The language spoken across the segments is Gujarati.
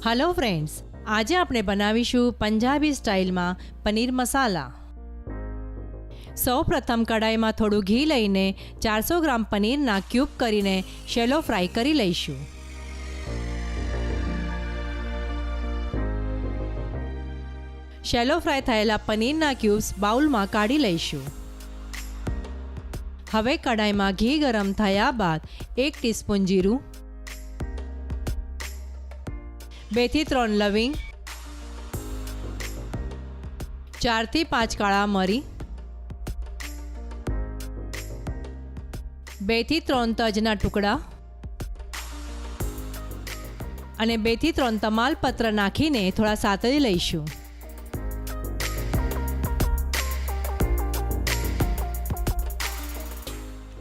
हेलो फ्रेंड्स, आज આપણે બનાવીશું પંજાબી સ્ટાઇલમાં પનીર મસાલા। સૌપ્રથમ કડાઈમાં થોડું ઘી લઈને 400 ગ્રામ પનીરના ક્યુબ કરીને શેલો ફ્રાય કરી લઈશું। શેલો ફ્રાય થયેલા પનીરના ક્યુબ્સ બાઉલમાં કાઢી લઈશું। હવે કડાઈમાં ઘી ગરમ થયા બાદ 1 ટીસ્પૂન જીરું, 2 થી 3 લવિંગ, 4 થી 5 કાળા મરી, 2 થી 3 તજના ટુકડા અને 2 થી 3 તમાલપત્ર નાખીને થોડા સાતળી લઈશું।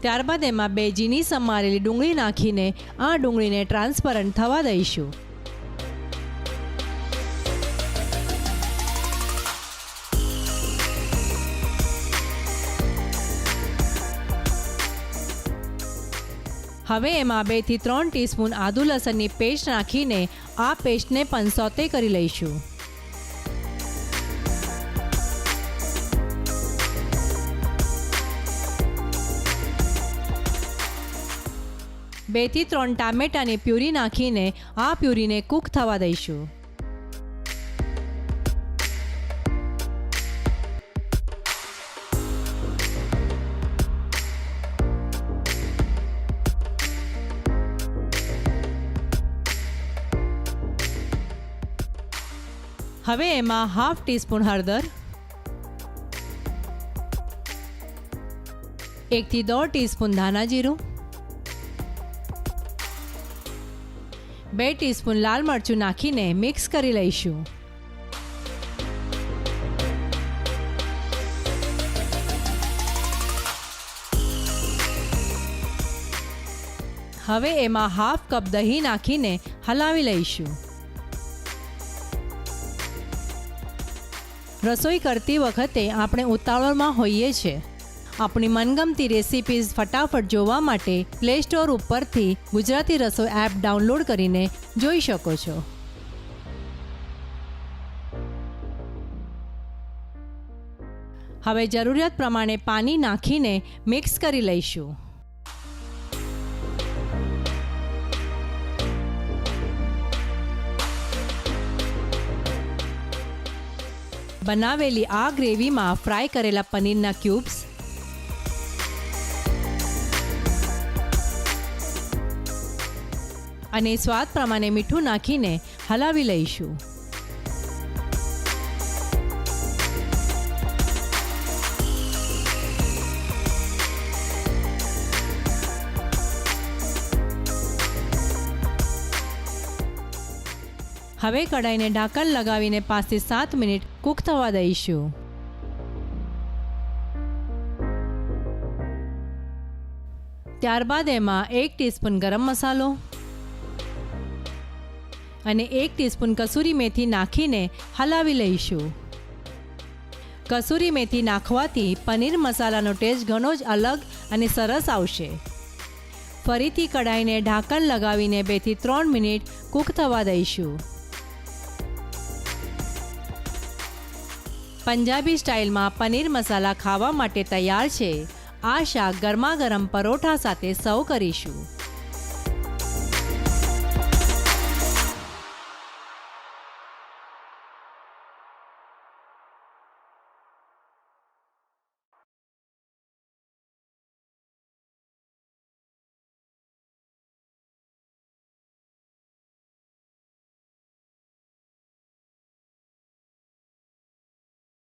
ત્યારબાદ એમાં 2 ઝીણી સમારેલી ડુંગળી નાખીને આ ડુંગળીને ટ્રાન્સપરન્ટ થવા દઈશું। હવે એમાં 2 થી 3 ટીસ્પૂન આદુ લસણની પેસ્ટ નાખીને આ પેસ્ટને પણ સોતે કરી લઈશું। બે થી 3 ટામેટાની પ્યુરી નાખીને આ પ્યુરીને કૂક થવા દઈશું। હવે એમાં હાફ ટીસ્પૂન હળદર, 1 થી 1.5 ટીસ્પૂન ધાણા જીરું, 2 ટીસ્પૂન લાલ મરચું નાખીને મિક્સ કરી લઈશું। હવે એમાં હાફ કપ દહીં નાખીને હલાવી લઈશું। રસોઈ કરતી વખતે આપણે ઉતાવળમાં હોઈએ છીએ। આપણી મનગમતી રેસિપીઝ ફટાફટ જોવા માટે પ્લે સ્ટોર ઉપરથી ગુજરાતી રસોઈ એપ ડાઉનલોડ કરીને જોઈ શકો છો। હવે જરૂરિયાત પ્રમાણે પાણી નાખીને મિક્સ કરી લઈશું। બનાવેલી આ ગ્રેવીમાં ફ્રાય કરેલા પનીરના ક્યુબ્સ અને સ્વાદ પ્રમાણે મીઠું નાખીને હલાવી લઈશું। હવે કડાઈને ઢાંકણ લગાવીને 5 થી 7 મિનિટ કૂક થવા દઈશું। ત્યારબાદ એમાં 1 ટીસ્પૂન ગરમ મસાલો અને 1 ટીસ્પૂન કસૂરી મેથી નાખીને હલાવી લઈશું। કસૂરી મેથી નાખવાથી પનીર મસાલાનો ટેસ્ટ ઘણો જ અલગ અને સરસ આવશે। ફરીથી કડાઈને ઢાંકણ લગાવીને 2 થી 3 મિનિટ કૂક થવા દઈશું। પંજાબી સ્ટાઇલમાં પનીર મસાલા ખાવા માટે તૈયાર છે। આ શાક ગરમા ગરમ પરોઠા સાથે સર્વ કરીશું।